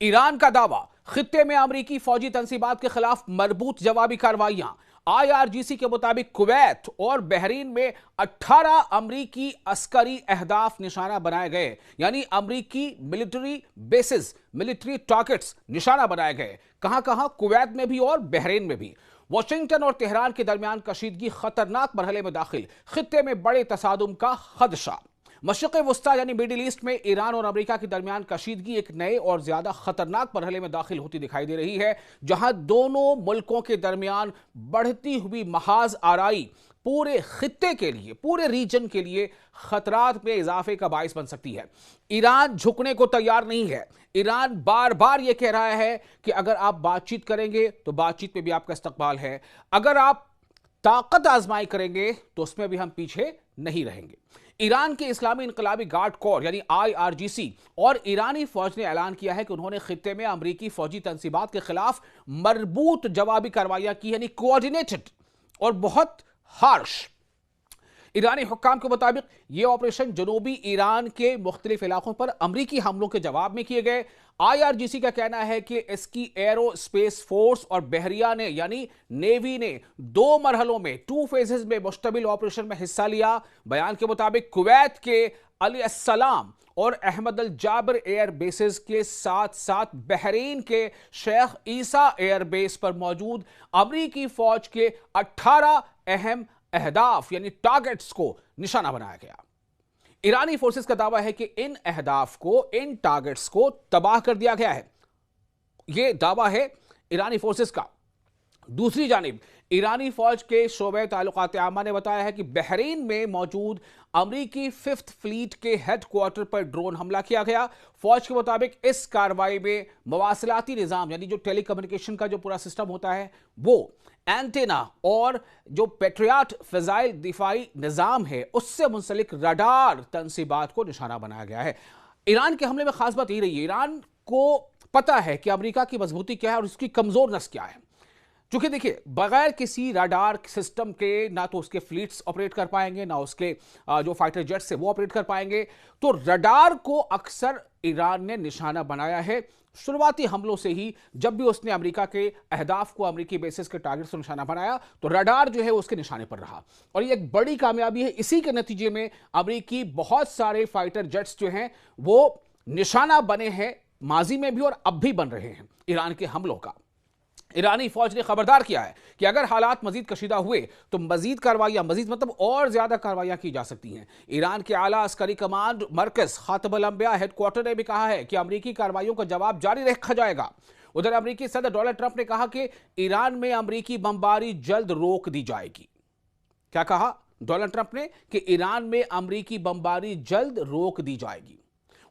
Iran का दावा, खित्ते में अमेरिकी फौजी तंसीबात के खिलाफ मजबूत जवाबी कार्रवाइयां। आईआरजीसी के मुताबिक कुवैत और बहरीन में 18 अमरीकी अस्करी अहदाफ निशाना बनाए गए, यानी अमरीकी मिलिट्री बेसिस, मिलिट्री टारगेट्स निशाना बनाए गए। कहां कहां? कुवैत में भी और बहरीन में भी। वाशिंगटन और तेहरान के दरमियान कशीदगी खतरनाक मरहले में दाखिल, खित्ते में बड़े तसादुम का खदशा। मशरिक़ वस्ता यानी मिडिल ईस्ट में ईरान और अमेरिका के दरमियान कशीदगी एक नए और ज्यादा खतरनाक मरहले में दाखिल होती दिखाई दे रही है, जहां दोनों मुल्कों के दरमियान बढ़ती हुई महाज आराई पूरे खित्ते के लिए, पूरे रीजन के लिए खतरात में इजाफे का बाइस बन सकती है। ईरान झुकने को तैयार नहीं है। ईरान बार बार यह कह रहा है कि अगर आप बातचीत करेंगे तो बातचीत में भी आपका इस्तकबाल है, अगर आप ताकत आजमाई करेंगे तो उसमें भी हम पीछे नहीं रहेंगे। ईरान के इस्लामी इनकलाबी गार्ड कोर यानी आईआरजीसी और ईरानी फौज ने ऐलान किया है कि उन्होंने खित्ते में अमरीकी फौजी तंसीबात के खिलाफ मजबूत जवाबी कार्रवाइयां की, यानी कोऑर्डिनेटेड और बहुत हार्श। ईरानी हुक्काम के मुताबिक यह ऑपरेशन जनूबी ईरान के मुख्तलिफ इलाकों पर अमरीकी हमलों के जवाब में किए गए। आईआरजीसी का कहना है कि इसकी एरो स्पेस फोर्स और बहरिया ने यानी नेवी ने 2 मरहलों में 2 फेजेस में मुश्तमिल ऑपरेशन में हिस्सा लिया। बयान के मुताबिक कुवैत के अली अस्सलाम और अहमद अल जाबर एयर बेसेस के साथ साथ बहरीन के शेख ईसा एयर बेस पर मौजूद अमरीकी फौज के 18 अहम अहदाफ यानी टारगेट्स को निशाना बनाया गया। ईरानी फोर्सेस का दावा है कि इन अहदाफ को, इन टारगेट्स को तबाह कर दिया गया है। यह दावा है ईरानी फोर्सेस का। दूसरी जानिब ईरानी फौज के शोबे ताल्लुकात आमा ने बताया है कि बहरीन में मौजूद अमरीकी 5th फ्लीट के हेडक्वार्टर पर ड्रोन हमला किया गया। फौज के मुताबिक इस कार्रवाई में मवासिलाती निज़ाम यानी जो टेलीकम्युनिकेशन का जो पूरा सिस्टम होता है, वो एंटेना और जो पेट्रियाट फिजाइल दिफाई निज़ाम है उससे मुंसलिक रडार तंसीबात को निशाना बनाया गया है। ईरान के हमले में खास बात यही रही है, ईरान को पता है कि अमेरिका की मजबूती क्या है और उसकी कमजोर नस क्या है। क्योंकि देखिए, बगैर किसी रडार सिस्टम के ना तो उसके फ्लीट्स ऑपरेट कर पाएंगे, ना उसके जो फाइटर जेट्स है वो ऑपरेट कर पाएंगे। तो रडार को अक्सर ईरान ने निशाना बनाया है शुरुआती हमलों से ही। जब भी उसने अमेरिका के अहदाफ को, अमेरिकी बेसिस के टारगेट से निशाना बनाया तो रडार जो है उसके निशाने पर रहा, और ये एक बड़ी कामयाबी है। इसी के नतीजे में अमेरिकी बहुत सारे फाइटर जेट्स जो हैं वो निशाना बने हैं, माजी में भी और अब भी बन रहे हैं ईरान के हमलों का। ईरानी फौज ने खबरदार किया है कि अगर हालात मजीद कशीदा हुए तो मजीद कार्रवाइयां, मजीद मतलब और ज्यादा कार्रवाइयां की जा सकती हैं। ईरान के आला अस्करी कमांड मरकज खातमुल अंबिया हेडक्वार्टर ने भी कहा है कि अमरीकी कार्रवाइयों का जवाब जारी रखा जाएगा। उधर अमरीकी सदर डोनाल्ड ट्रंप ने कहा कि ईरान में अमरीकी बमबारी जल्द रोक दी जाएगी। क्या कहा डोनाल्ड ट्रंप ने? कि ईरान में अमरीकी बमबारी जल्द रोक दी जाएगी।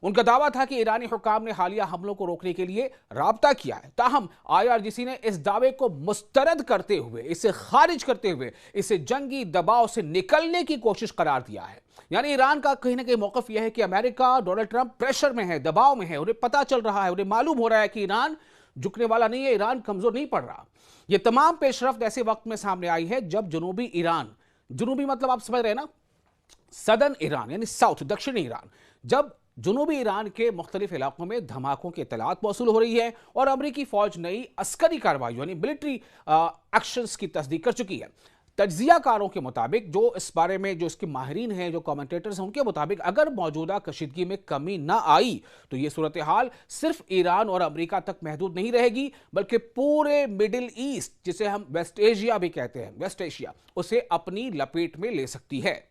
उनका दावा था कि ईरानी हुक्काम ने हालिया हमलों को रोकने के लिए राब्ता किया है। ताहम आईआरजीसी ने इस दावे को मुस्तरद करते हुए, इसे खारिज करते हुए, इसे जंगी दबाव से निकलने की कोशिश करार दिया है। यानी ईरान का कहीं ना कहीं मौकफ यह है कि अमेरिका, डोनाल्ड ट्रंप प्रेशर में है, दबाव में है, उन्हें पता चल रहा है, उन्हें मालूम हो रहा है कि ईरान झुकने वाला नहीं है, ईरान कमजोर नहीं पड़ रहा। यह तमाम पेशरफ्त ऐसे वक्त में सामने आई है जब जनूबी ईरान, जनूबी मतलब आप समझ रहे हैं ना, सदर्न ईरान यानी साउथ, दक्षिणी ईरान, जब जनूबी ईरान के मुख्तलिफ इलाकों में धमाकों की इत्तलात मौसूल हो रही है और अमरीकी फौज नई अस्करी कार्रवाई यानी मिलिट्री एक्शंस की तस्दीक कर चुकी है। तज्जियाकारों के मुताबिक, जो इस बारे में जो इसके माहिरीन हैं, जो कमेंटेटर्स हैं, उनके मुताबिक अगर मौजूदा कशीदगी में कमी ना आई तो यह सूरत हाल सिर्फ ईरान और अमेरिका तक महदूद नहीं रहेगी, बल्कि पूरे मिडिल ईस्ट, जिसे हम वेस्ट एशिया भी कहते हैं, वेस्ट एशिया, उसे अपनी लपेट में ले सकती है।